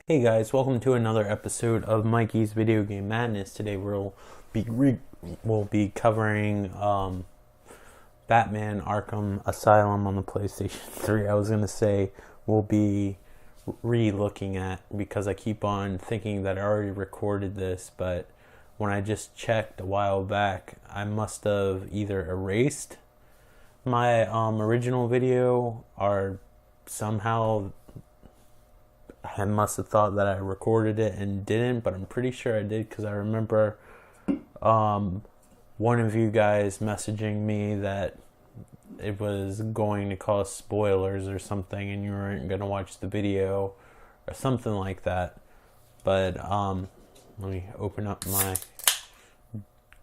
Hey guys, welcome to another episode of Mikey's Video Game Madness. Today we'll be covering Batman Arkham Asylum on the PlayStation 3. I was gonna say we'll be re-looking at because I keep on thinking that I already recorded this, but when I just checked a while back, I must have either erased my original video or somehow I must have thought that I recorded it and didn't, but I'm pretty sure I did because I remember one of you guys messaging me that it was going to cause spoilers or something and you weren't going to watch the video or something like that. But let me open up my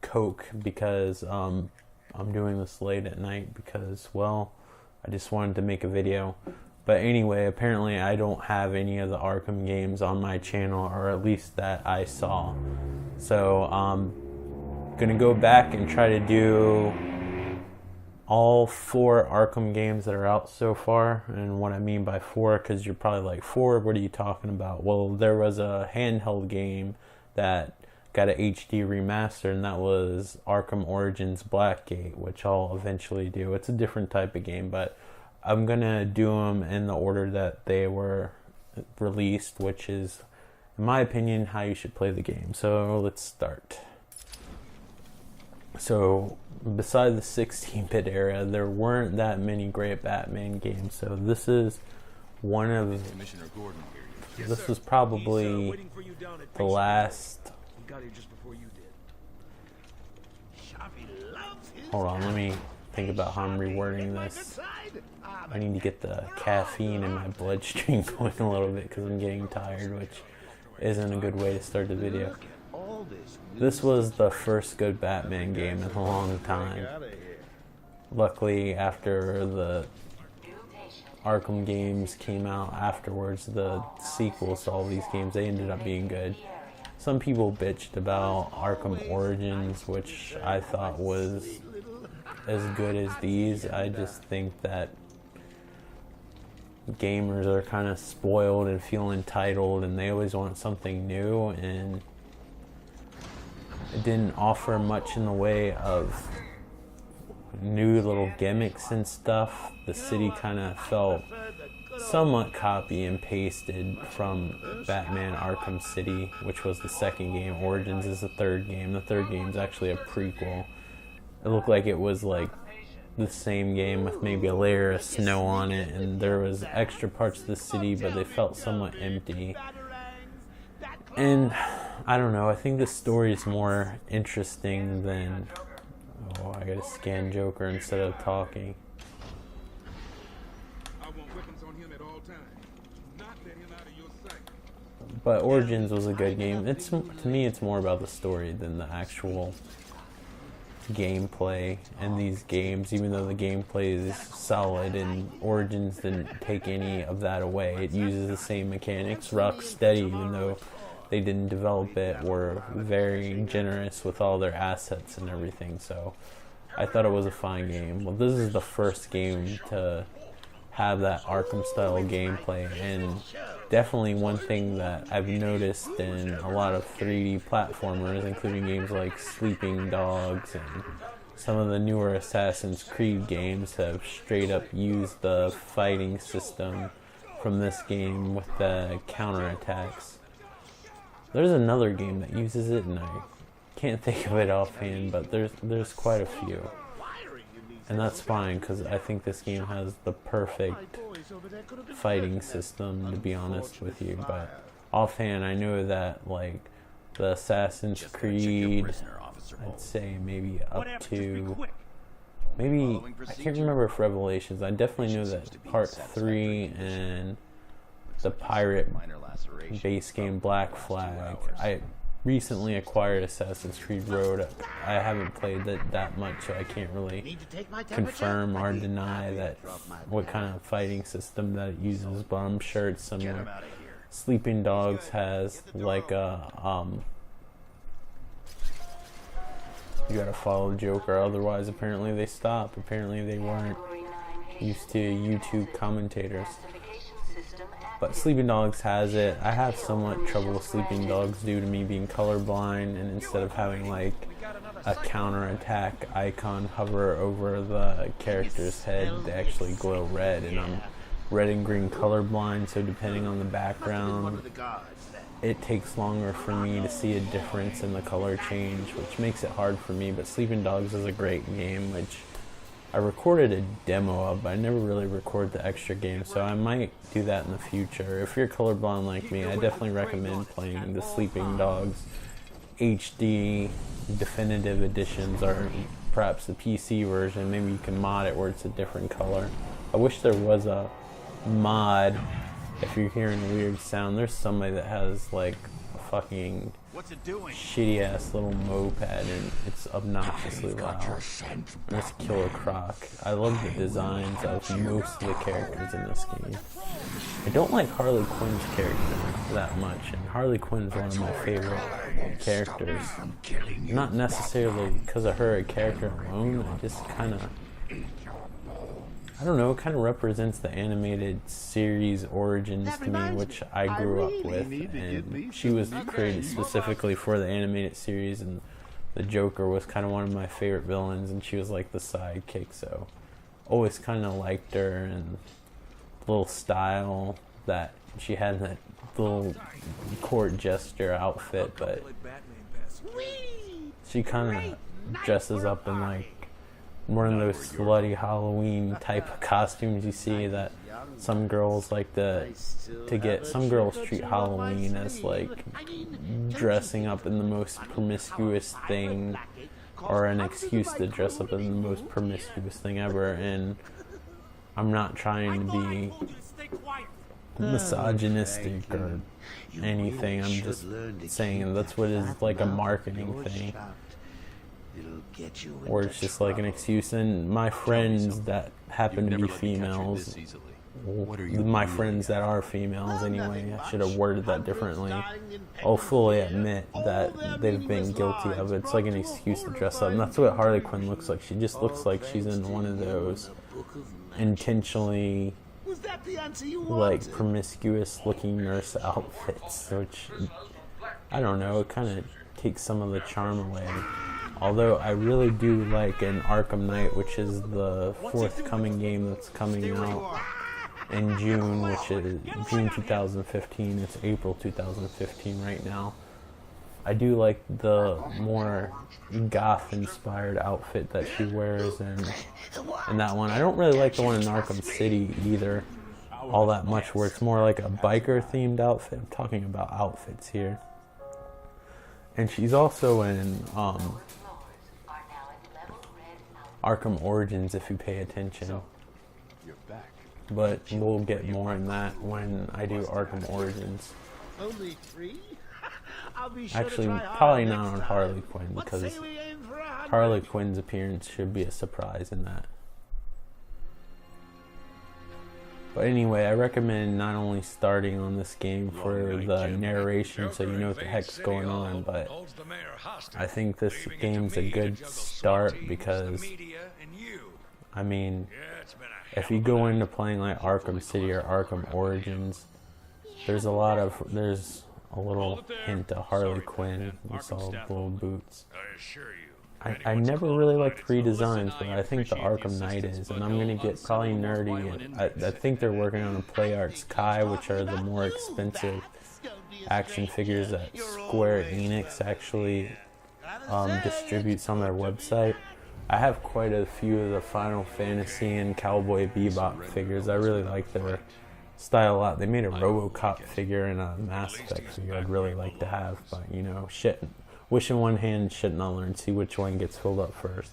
Coke because I'm doing this late at night because, well, I just wanted to make a video. But anyway, apparently I don't have any of the Arkham games on my channel, or at least that I saw. So I'm gonna go back and try to do all 4 Arkham games that are out so far. And what I mean by 4, because you're probably like, 4, what are you talking about? Well, there was a handheld game that got an HD remaster, and that was Arkham Origins Blackgate, which I'll eventually do. It's a different type of game, but I'm gonna do them in the order that they were released, which is, in my opinion, how you should play the game. So let's start. So beside the 16-bit era, there weren't that many great Batman games. So this is one of, this was probably the last. Hold on, let me think about how I'm rewording this. I need to get the caffeine in my bloodstream going a little bit because I'm getting tired, which isn't a good way to start the video. This was the first good Batman game in a long time. Luckily, after the Arkham games came out afterwards, the sequels to all these games, they ended up being good. Some people bitched about Arkham Origins, which I thought was as good as these. I just think that gamers are kind of spoiled and feel entitled, and they always want something new, and it didn't offer much in the way of new little gimmicks and stuff. The city kind of felt somewhat copy and pasted from Batman Arkham City, which was the second game. Origins is the third game. The third game is actually a prequel. It looked like it was like the same game with maybe a layer of snow on it, and there was extra parts of the city, but they felt somewhat empty. And I don't know, I think the story is more interesting than, oh, I gotta scan Joker instead of talking. But Origins was a good game. It's, to me, it's more about the story than the actual gameplay in these games, even though the gameplay is solid, and Origins didn't take any of that away. It uses the same mechanics. Rocksteady, even though they didn't develop it, were very generous with all their assets and everything, so I thought it was a fine game. Well, this is the first game to have that Arkham style gameplay, and definitely one thing that I've noticed in a lot of 3D platformers, including games like Sleeping Dogs and some of the newer Assassin's Creed games, have straight up used the fighting system from this game with the counterattacks. There's another game that uses it, and I can't think of it offhand, but there's quite a few. And that's fine, because I think this game has the perfect fighting system, to be honest with you. But offhand, I know that, like, the Assassin's Creed, I'd say maybe up to, maybe, I can't remember if Revelations, I definitely know that Part 3 and the pirate base game Black Flag, I recently acquired Assassin's Creed Road. I haven't played that much, so I can't really confirm or deny that what kind of fighting system that it uses, but I'm sure it's similar. Sleeping Dogs has like a you gotta follow Joker, otherwise apparently they stop. Apparently they weren't used to YouTube commentators. But Sleeping Dogs has it. I have somewhat trouble with Sleeping Dogs due to me being colorblind, and instead of having like a counterattack icon hover over the character's head, they actually glow red, and I'm red and green colorblind, so depending on the background, it takes longer for me to see a difference in the color change, which makes it hard for me. But Sleeping Dogs is a great game, which I recorded a demo of, but I never really recorded the extra game, so I might do that in the future. If you're colorblind like me, I definitely recommend playing the Sleeping Dogs HD definitive editions, or perhaps the PC version. Maybe you can mod it where it's a different color. I wish there was a mod. If you're hearing a weird sound, there's somebody that has like a fucking shitty ass little moped and it's obnoxiously loud. Let's kill a croc. I love the designs of most of the characters in this game. I don't like Harley Quinn's character that much, and Harley Quinn's one of my favorite characters. Not necessarily because of her character alone, I just kind of, I don't know, it kind of represents the animated series origins to me, which I grew up with, and she was created specifically for the animated series, and the Joker was kind of one of my favorite villains, and she was like the sidekick, so always kind of liked her, and the little style that she had, that little court jester outfit, but she kind of dresses up in like one of those slutty Halloween type of costumes you see that some girls like to get. Some girls treat Halloween as like dressing up in the most promiscuous thing, or an excuse to dress up in the most promiscuous thing ever, and I'm not trying to be misogynistic or anything. I'm just saying that's what is like a marketing thing, or it's just like an excuse. And my friends that happen to be females, my friends that are females anyway, I should have worded that differently, I'll fully admit that they've been guilty of it. It's like an excuse to dress up, and that's what Harley Quinn looks like. She just looks like she's in one of those intentionally like promiscuous looking nurse outfits, which I don't know, it kind of takes some of the charm away. Although I really do like an Arkham Knight, which is the forthcoming game that's coming out in June, which is June 2015. It's April 2015 right now. I do like the more goth-inspired outfit that she wears in that one. I don't really like the one in Arkham City either all that much, where it's more like a biker-themed outfit. I'm talking about outfits here. And she's also in Arkham Origins, if you pay attention. But we'll get more on that when I do Arkham Origins. Only 3? Actually, probably not on Harley Quinn, because Harley Quinn's appearance should be a surprise in that. But anyway, I recommend not only starting on this game for the narration so you know what the heck's going on, but I think this game's a good start because, I mean, if you go into playing like Arkham City or Arkham Origins, there's a little hint of Harley Quinn. You saw little boots. I never really liked redesigns, but I think the Arkham Knight is, and I'm going to get probably nerdy. And I think they're working on a Play Arts Kai, which are the more expensive action figures that Square Enix actually distributes on their website. I have quite a few of the Final Fantasy and Cowboy Bebop figures. I really like their style a lot. They made a RoboCop figure and a Mass Effect figure I'd really like to have, but you know, shit. Wish in one hand, shit in another, and see which one gets filled up first.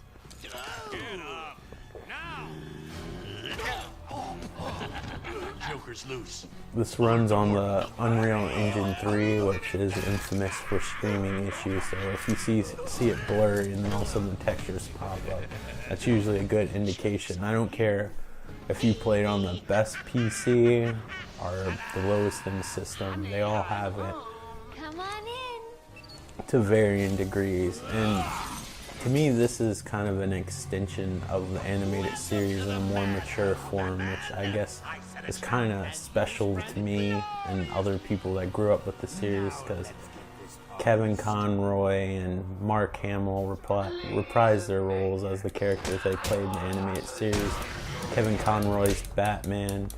Joker's loose. This runs on the Unreal Engine 3, which is infamous for streaming issues, so if you see it blurry and then also the textures pop up, that's usually a good indication. I don't care if you played on the best PC or the lowest in the system, they all have it. Come on in. To varying degrees, and to me, this is kind of an extension of the animated series in a more mature form, which I guess is kind of special to me and other people that grew up with the series, because Kevin Conroy and Mark Hamill reprised their roles as the characters they played in the animated series. Kevin Conroy's Batman,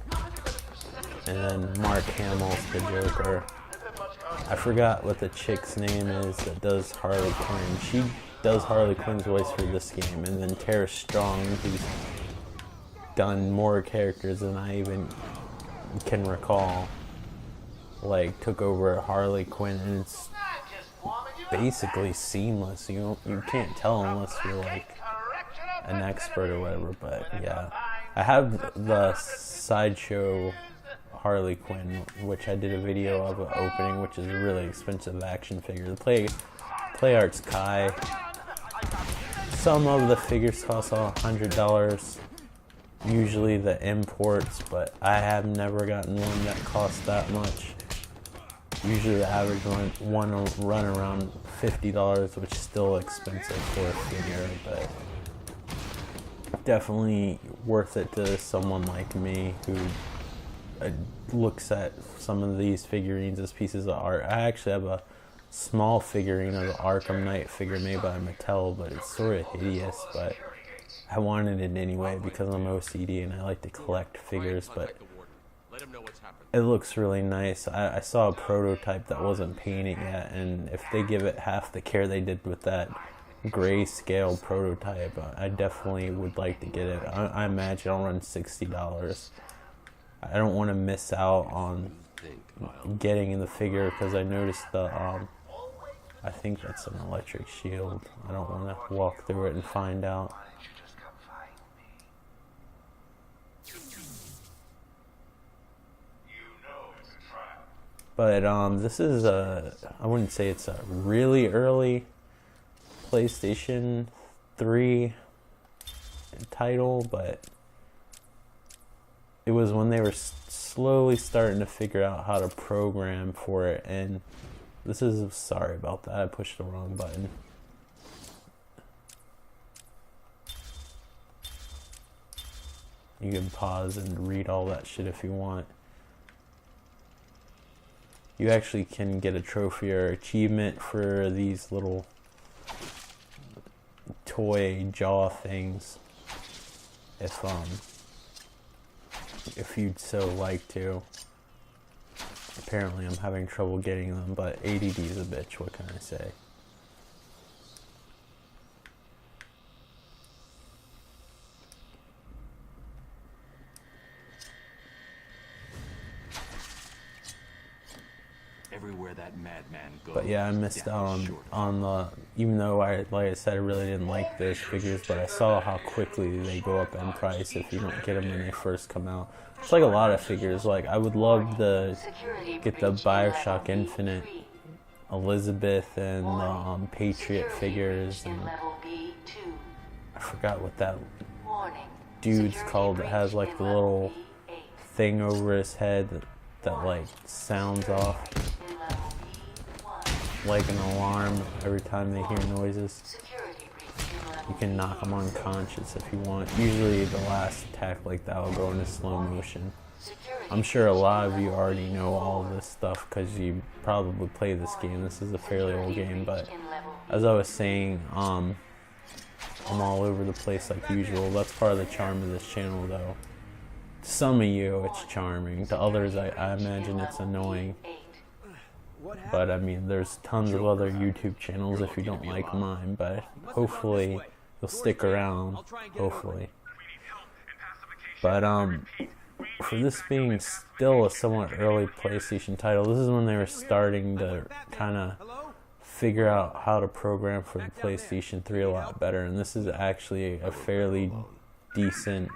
and then Mark Hamill's the Joker. I forgot what the chick's name is that does Harley Quinn. She does Harley Quinn's voice for this game, and then Tara Strong, who's done more characters than I even can recall, like, took over Harley Quinn, and it's basically seamless. You can't tell unless you're like an expert or whatever. But yeah, I have the Sideshow Harley Quinn, which I did a video of opening, which is a really expensive action figure. The Play Arts Kai. Some of the figures cost $100, usually the imports, but I have never gotten one that costs that much. Usually the average one will run around $50, which is still expensive for a figure, but definitely worth it to someone like me who looks at some of these figurines as pieces of art. I actually have a small figurine of the Arkham Knight figure made by Mattel, but it's sort of hideous, but I wanted it anyway because I'm OCD and I like to collect figures. But it looks really nice. I saw a prototype that wasn't painted yet, and if they give it half the care they did with that grayscale prototype, I definitely would like to get it. I imagine I'll run $60. I don't want to miss out on getting the figure because I noticed the I think that's an electric shield. I don't want to walk through it and find out. But this is I wouldn't say it's a really early PlayStation 3 title, but it was when they were slowly starting to figure out how to program for it. And this is, sorry about that, I pushed the wrong button. You can pause and read all that shit if you want. You actually can get a trophy or achievement for these little toy jaw things if you'd so like to. Apparently I'm having trouble getting them, but ADD is a bitch, what can I say? Everywhere that madman goes. But yeah, I missed out on the, even though like I said, I really didn't like those figures, but I saw how quickly they go up in price if you don't get them when they first come out. It's like a lot of figures. Like, I would love to get the BioShock Infinite Elizabeth and the Patriot figures, and I forgot what that dude's called that has like the little thing over his head that like sounds off like an alarm every time they hear noises. You can knock them unconscious if you want. Usually the last attack like that will go into slow motion. I'm sure a lot of you already know all of this stuff because you probably play this game. This is a fairly old game, but as I was saying, I'm all over the place like usual. That's part of the charm of this channel, though. To some of you, it's charming. To others, I imagine it's annoying. But I mean, there's tons of other YouTube channels if you don't like mine, but hopefully you'll stick around, hopefully. But for this being still a somewhat early PlayStation title, this is when they were starting to kind of figure out how to program for the PlayStation 3 a lot better, and this is actually a fairly decent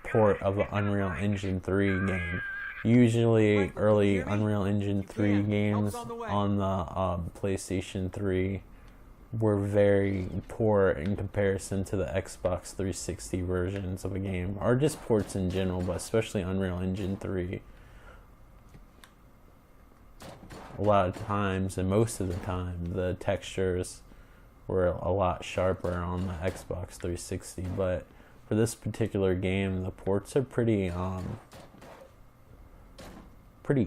port of an Unreal Engine 3 game. Usually early Unreal Engine 3 games on the PlayStation 3 were very poor in comparison to the Xbox 360 versions of a game, or just ports in general, but especially Unreal Engine 3. A lot of times, and most of the time, the textures were a lot sharper on the Xbox 360, but for this particular game, the ports are pretty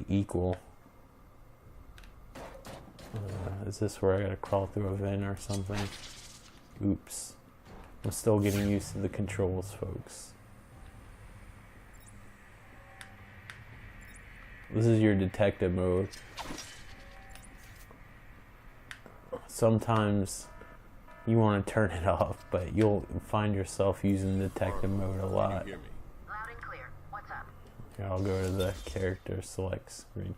equal. Is this where I gotta crawl through a vent or something? Oops. I'm still getting used to the controls, folks. This is your detective mode. Sometimes you want to turn it off, but you'll find yourself using detective mode a lot. Loud and clear. What's up? Here, I'll go to the character select screen.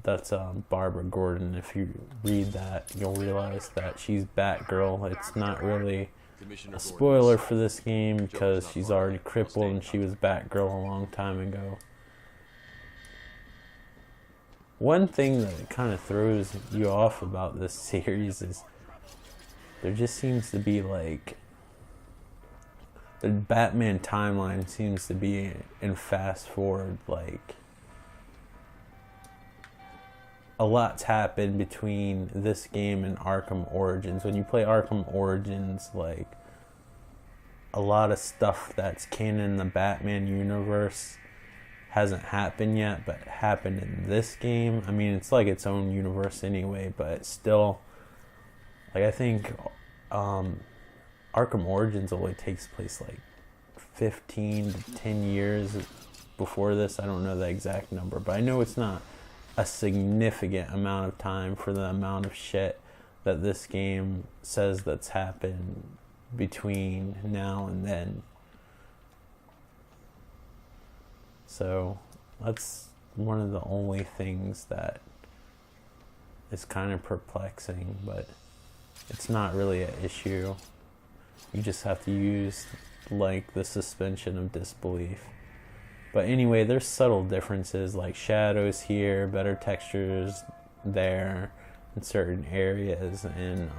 That's Barbara Gordon. If you read that, you'll realize that she's Batgirl. It's not really a spoiler for this game because she's already crippled and she was Batgirl a long time ago. One thing that kind of throws you off about this series is there just seems to be like the Batman timeline seems to be in fast forward, like a lot's happened between this game and Arkham Origins. When you play Arkham Origins, like a lot of stuff that's canon in the Batman universe hasn't happened yet, but happened in this game. I mean, it's like its own universe anyway, but still, like I think Arkham Origins only takes place like 15 to 10 years before this. I don't know the exact number, but I know it's not a significant amount of time for the amount of shit that this game says that's happened between now and then. So that's one of the only things that is kind of perplexing, but it's not really an issue. You just have to use like the suspension of disbelief. But anyway, there's subtle differences like shadows here, better textures there in certain areas, and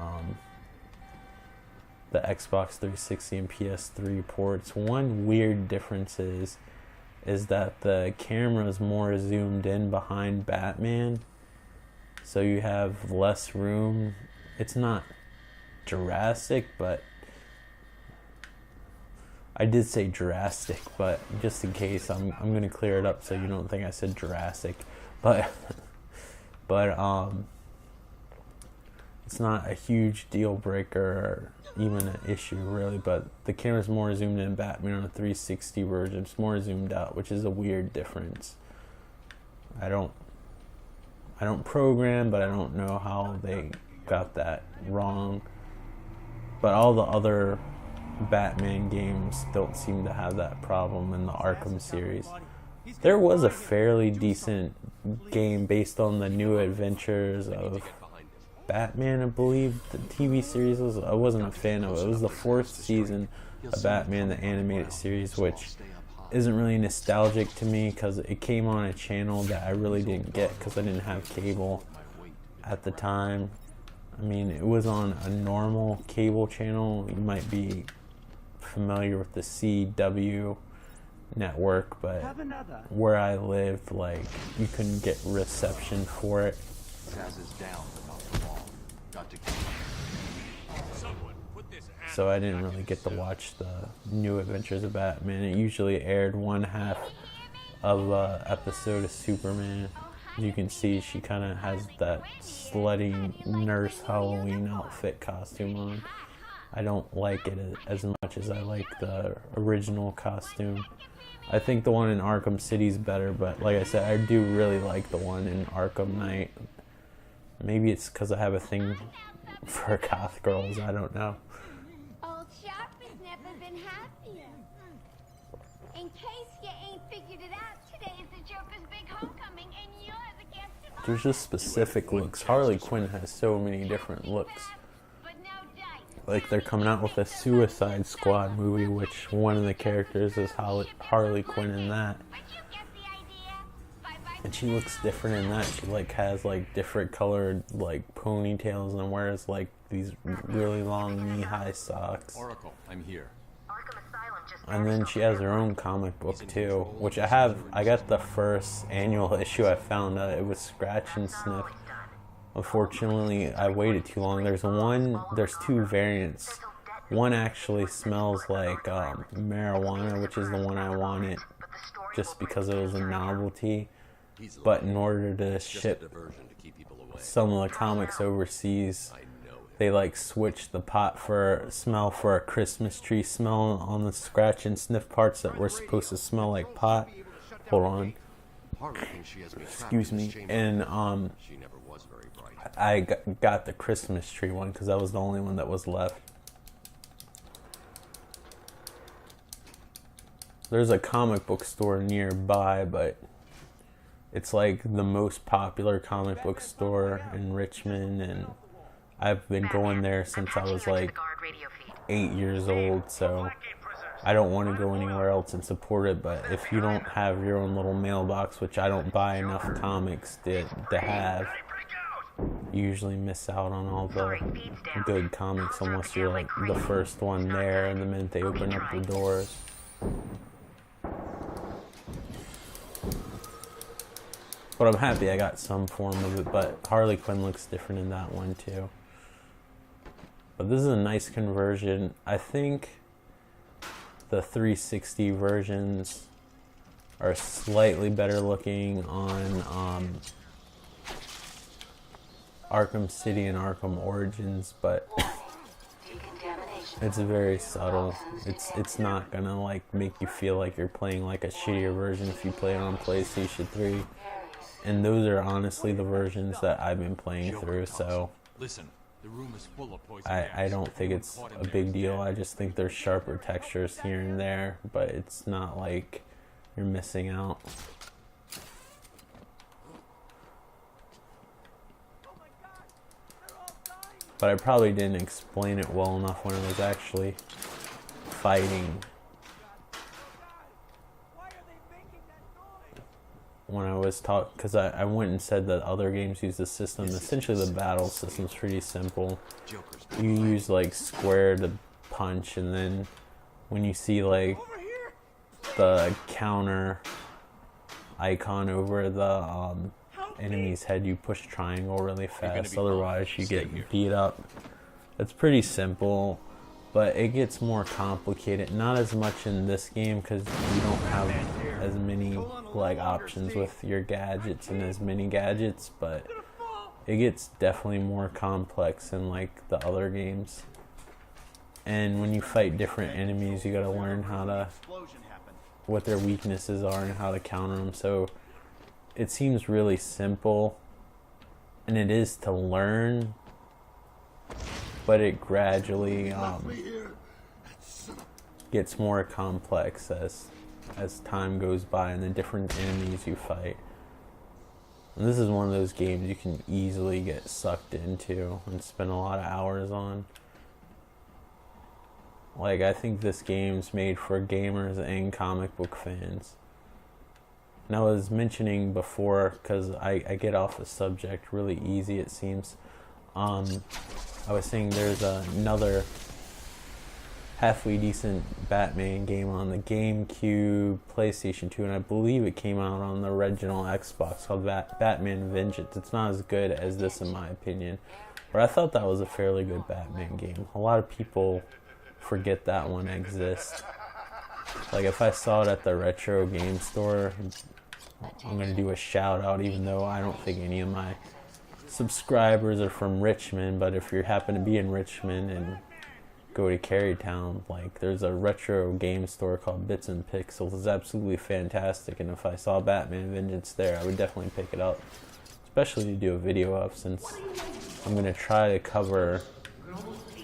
the Xbox 360 and PS3 ports. One weird difference is that the camera is more zoomed in behind Batman, so you have less room. It's not Jurassic, but I did say Jurassic, but just in case, I'm gonna clear it up so you don't think I said Jurassic. But it's not a huge deal breaker or even an issue really. But the camera's more zoomed in Batman on a 360 version. It's more zoomed out, which is a weird difference. I don't program, but I don't know how they got that wrong. But all the other Batman games don't seem to have that problem in the Arkham series. There was a fairly decent game based on the New Adventures of Batman, I believe the TV series was. I wasn't a fan of it. It was the 4th season of Batman, the animated series, which isn't really nostalgic to me because it came on a channel that I really didn't get because I didn't have cable at the time. I mean, it was on a normal cable channel. You might be familiar with the CW network, but where I lived, like, you couldn't get reception for it. So I didn't really get to watch the New Adventures of Batman. It usually aired one half of an episode of Superman. As you can see, she kind of has that slutty nurse Halloween outfit costume on. I don't like it as much as I like the original costume. I think the one in Arkham City is better, but like I said, I do really like the one in Arkham Knight. Maybe it's because I have a thing for goth girls, I don't know. Old Sharp has never been happier. In case you ain't figured it out, today is the Joker's big homecoming, and you're the guest of honor. There's just specific looks. Harley Quinn has so many different looks. Like, they're coming out with a Suicide Squad movie, which one of the characters is Harley Quinn in that. And she looks different in that. She, like, has, like, different colored, like, ponytails and wears, like, these really long knee-high socks. Oracle, I'm here. Arkham Asylum just And then she has her own comic book, too, which I got the first annual issue. I found it was Scratch and Sniff. Unfortunately, I waited too long. There's two variants. One actually smells like marijuana, which is the one I wanted, just because it was a novelty. But in order to ship some of the comics overseas, they like switched the pot for smell for a Christmas tree smell on the scratch and sniff parts that were supposed to smell like pot. Hold on. Excuse me. And I got the Christmas tree one because that was the only one that was left. There's a comic book store nearby, but it's like the most popular comic book store in Richmond, and I've been going there since I was like 8 years old, so I don't want to go anywhere else and support it. But if you don't have your own little mailbox, which I don't buy enough comics to have, you usually miss out on all the good comics unless you're like the first one there and the minute they open up the doors. But I'm happy I got some form of it, but Harley Quinn looks different in that one too. But this is a nice conversion. I think the 360 versions are slightly better looking on Arkham City and Arkham Origins, but it's very subtle. It's not gonna like make you feel like you're playing like a shittier version if you play it on PlayStation 3. And those are honestly the versions that I've been playing through, so I don't think it's a big deal. I just think there's sharper textures here and there, but it's not like you're missing out. But I probably didn't explain it well enough when I was actually fighting. When I was because I went and said that other games use the system. Essentially, the battle system's pretty simple. You use like square to punch, and then when you see like the counter icon over the enemy's head, you push triangle really fast. Otherwise, you get beat up. It's pretty simple, but it gets more complicated. Not as much in this game because you don't have as many like options with your gadgets and as many gadgets, but it gets definitely more complex in like the other games. And when you fight different enemies, you gotta learn what their weaknesses are and how to counter them. So it seems really simple, and it is to learn, but it gradually gets more complex as time goes by and the different enemies you fight. And this is one of those games you can easily get sucked into and spend a lot of hours on. Like, I think this game's made for gamers and comic book fans. And I was mentioning before, because I get off the subject really easy it seems, I was saying there's another halfway decent Batman game on the GameCube, PlayStation 2, and I believe it came out on the original Xbox called Batman Vengeance. It's not as good as this in my opinion, but I thought that was a fairly good Batman game. A lot of people forget that one exists. Like, if I saw it at the retro game store, I'm going to do a shout out, even though I don't think any of my subscribers are from Richmond, but if you happen to be in Richmond and go to Carytown, like, there's a retro game store called Bits and Pixels. It's absolutely fantastic, and if I saw Batman Vengeance there, I would definitely pick it up, especially to do a video of, since I'm going to try to cover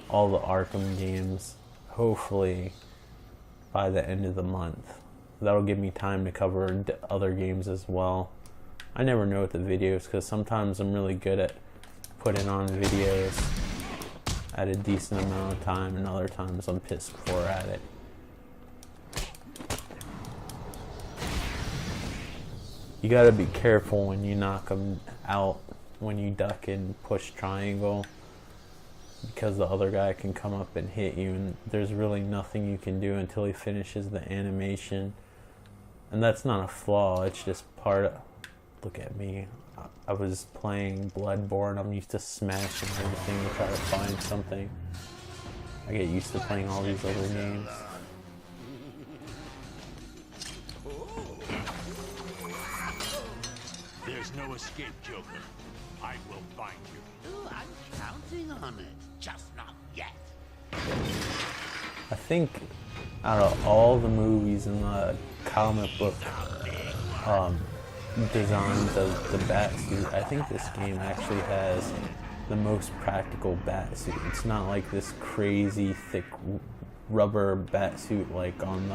all the Arkham games, hopefully by the end of the month. That'll give me time to cover other games as well. I never know with the videos, because sometimes I'm really good at putting on videos at a decent amount of time, and other times I'm piss poor at it. You gotta be careful when you knock them out, when you duck and push triangle, because the other guy can come up and hit you, and there's really nothing you can do until he finishes the animation. And that's not a flaw, it's just part of... Look at me. I was playing Bloodborne, I'm used to smashing everything to try to find something. I get used to playing all these other games. There's no escape, Joker. I will find you. Oh, I'm counting on it. Just not yet. I think out of all the movies in the comic book designs of the Batsuit, I think this game actually has the most practical Batsuit. It's not like this crazy thick rubber Batsuit like on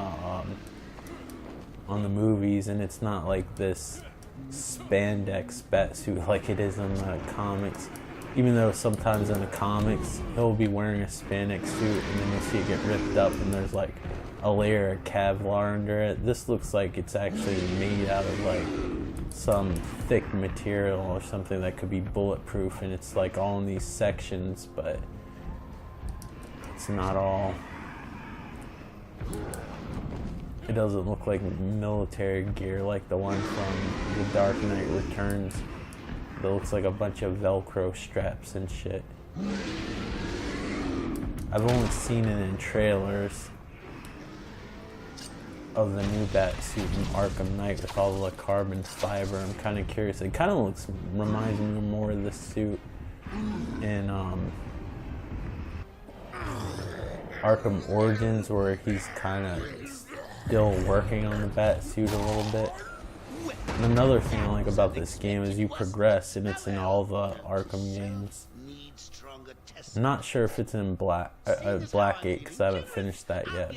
the movies, and it's not like this spandex Batsuit like it is in the comics. Even though sometimes in the comics he'll be wearing a spandex suit and then you'll see it get ripped up and there's like a layer of Kevlar under it. This looks like it's actually made out of like some thick material or something that could be bulletproof, and it's like all in these sections, but it's not all. It doesn't look like military gear like the one from The Dark Knight Returns. It looks like a bunch of Velcro straps and shit. I've only seen it in trailers of the new Batsuit in Arkham Knight with all the carbon fiber. I'm kind of curious. It kind of reminds me more of this suit in Arkham Origins, where he's kind of still working on the Batsuit a little bit. And another thing I like about this game is you progress, and it's in all the Arkham games. I'm not sure if it's in Blackgate because I haven't finished that yet.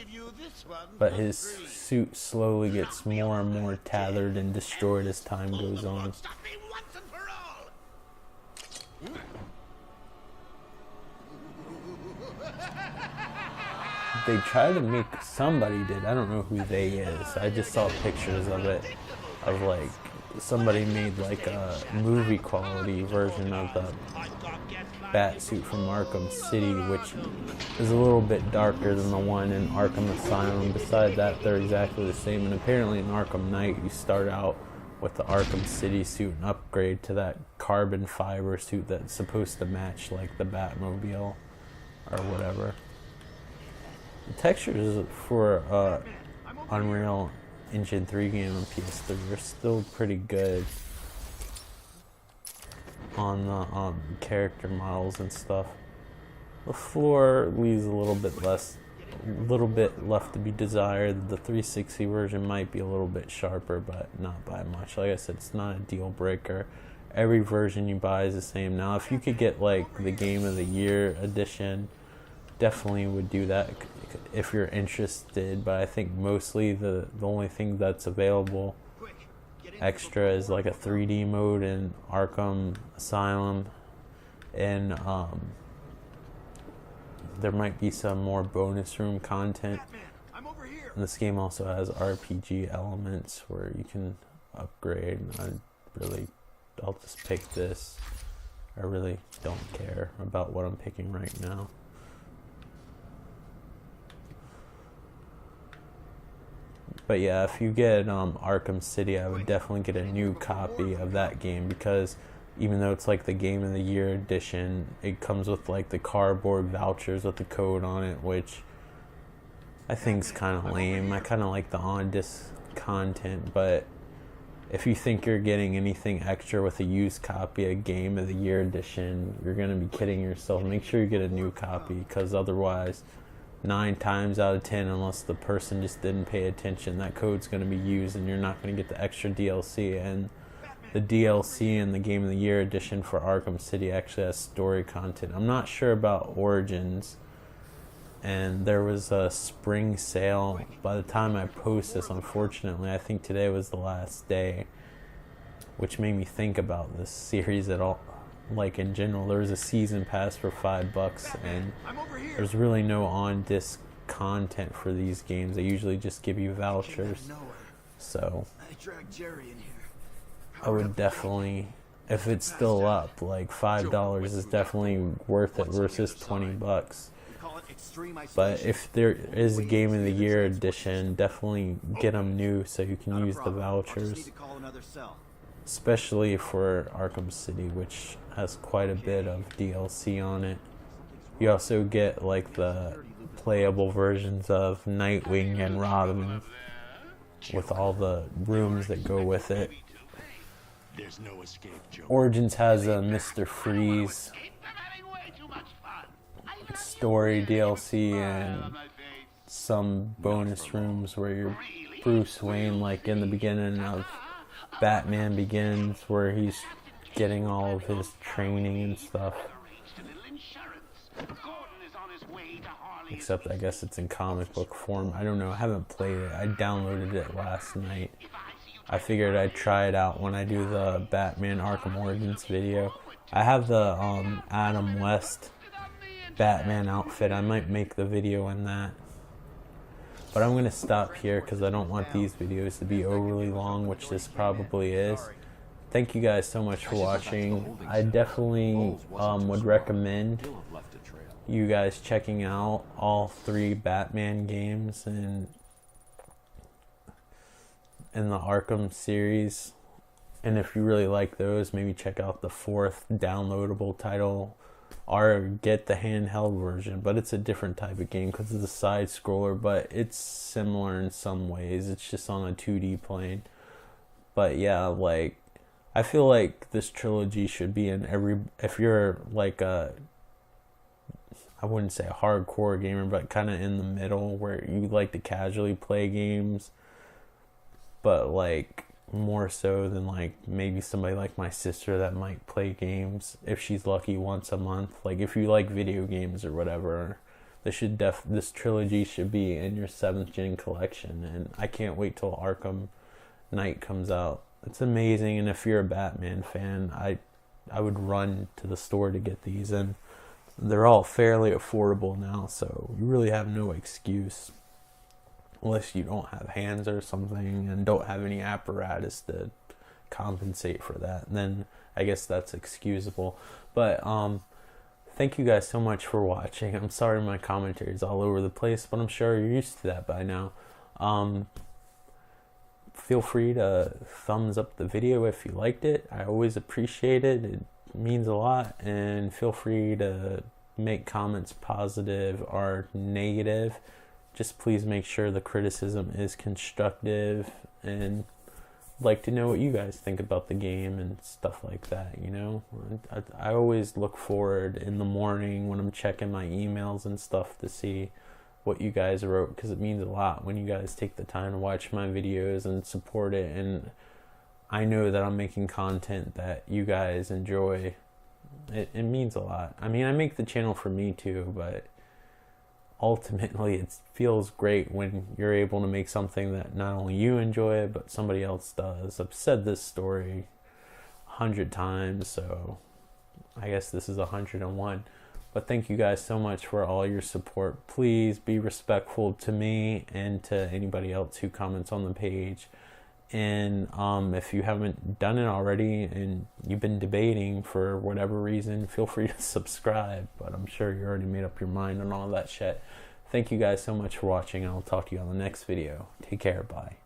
But his suit slowly gets more and more tethered and destroyed as time goes on. They tried to make, somebody did, I don't know who they is, I just saw pictures of it, of like, somebody made like a movie quality version of the Batsuit from Arkham City, which is a little bit darker than the one in Arkham Asylum. Besides that, they're exactly the same, and apparently in Arkham Knight you start out with the Arkham City suit and upgrade to that carbon fiber suit that's supposed to match like the Batmobile or whatever. The textures for Unreal Engine 3 game on PS3 are still pretty good on the character models and stuff. The floor leaves a little bit left to be desired. The 360 version might be a little bit sharper, but not by much. Like I said, it's not a deal breaker. Every version you buy is the same. Now, if you could get like the Game of the Year edition, definitely would do that if you're interested, but I think mostly the only thing that's available extra is like a 3D mode in Arkham Asylum, and there might be some more bonus room content. And this game also has RPG elements where you can upgrade. I'll just pick this. I really don't care about what I'm picking right now. But yeah, if you get Arkham City, I would definitely get a new copy of that game, because even though it's like the Game of the Year edition, it comes with like the cardboard vouchers with the code on it, which I think is kind of lame. I kind of like the on-disc content, but if you think you're getting anything extra with a used copy of Game of the Year edition, you're going to be kidding yourself. Make sure you get a new copy, because otherwise 9 times out of 10, unless the person just didn't pay attention, that code's going to be used and you're not going to get the extra DLC. And the DLC in the Game of the Year edition for Arkham City actually has story content. I'm not sure about Origins, and there was a spring sale. By the time I post this, unfortunately, I think today was the last day, which made me think about this series at all. Like in general, there was a season pass for $5, and there's really no on-disc content for these games. They usually just give you vouchers. So I would definitely, if it's still up, like $5 is definitely worth it versus $20. But if there is a Game of the Year edition, definitely get them new so you can use the vouchers. especially for Arkham City, which has quite a bit of DLC on it. You also get like the playable versions of Nightwing and Robin with all the rooms that go with it. There's no escape, Joker. Origins has a Mr. Freeze story DLC and some bonus rooms where you're Bruce Wayne, like in the beginning of Batman Begins, where he's getting all of his training and stuff. Except I guess it's in comic book form. I don't know, I haven't played it. I downloaded it last night. I figured I'd try it out when I do the Batman Arkham Origins video. I have the Adam West Batman outfit. I might make the video in that. But I'm going to stop here because I don't want these videos to be overly long, which this probably is. Thank you guys so much for watching. I definitely would recommend you guys checking out all 3 Batman games in the Arkham series. And if you really like those, maybe check out the 4th downloadable title or get the handheld version, but it's a different type of game because it's a side scroller, but it's similar in some ways. It's just on a 2D plane. But yeah, like I feel like this trilogy should be in every, if you're like a, I wouldn't say a hardcore gamer, but kind of in the middle where you like to casually play games, but like more so than like maybe somebody like my sister that might play games if she's lucky once a month. Like if you like video games or whatever, this trilogy should be in your 7th gen collection, and I can't wait till Arkham Knight comes out. It's amazing, and if you're a Batman fan, I would run to the store to get these, and they're all fairly affordable now, so you really have no excuse. Unless you don't have hands or something and don't have any apparatus to compensate for that, then I guess that's excusable. But thank you guys so much for watching. I'm sorry my commentary is all over the place, but I'm sure you're used to that by now. Feel free to thumbs up the video if you liked it. I always appreciate it. It means a lot. And feel free to make comments positive or negative. Just please make sure the criticism is constructive, and I'd like to know what you guys think about the game and stuff like that, you know? I always look forward in the morning when I'm checking my emails and stuff to see what you guys wrote, because it means a lot when you guys take the time to watch my videos and support it, and I know that I'm making content that you guys enjoy. It means a lot. I mean, I make the channel for me too, but ultimately it feels great when you're able to make something that not only you enjoy but somebody else does. I've said this story 100 times, so I guess this is 101. But thank you guys so much for all your support. Please be respectful to me and to anybody else who comments on the page. And if you haven't done it already and you've been debating for whatever reason, feel free to subscribe. But I'm sure you already made up your mind on all that shit. Thank you guys so much for watching, and I'll talk to you on the next video. Take care. Bye.